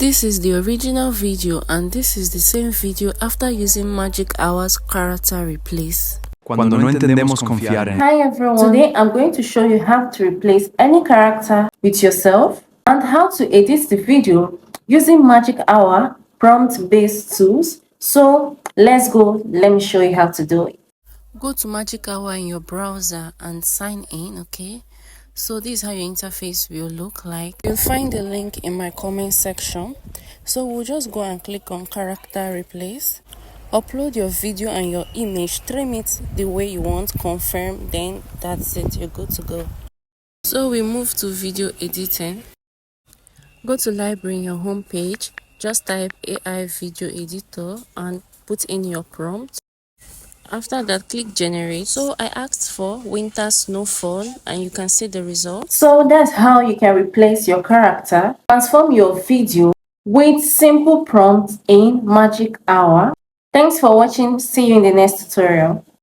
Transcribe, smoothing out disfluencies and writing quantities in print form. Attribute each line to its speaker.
Speaker 1: This is the original video and this is the same video after using Magic Hour's character replace.
Speaker 2: Cuando no entendemos confiar en...
Speaker 3: Hi everyone, today I'm going to show you how to replace any character with yourself and how to edit the video using Magic Hour prompt-based tools. So let's go, let me show you how to do it.
Speaker 1: Go to Magic Hour in your browser and sign in, okay? So this is how your interface will look like. You'll find the link in my comment section. So we'll just go and click on character replace. Upload your video and your image, trim it the way you want, confirm, then that's it, you're good to go. So we move to video editing. Go to library in your home page, just type AI video editor and put in your prompt. After that, click generate. So I asked for winter snowfall and you can see the result.
Speaker 3: So that's how you can replace your character, transform your video with simple prompts in Magic Hour. Thanks for watching. See you in the next tutorial.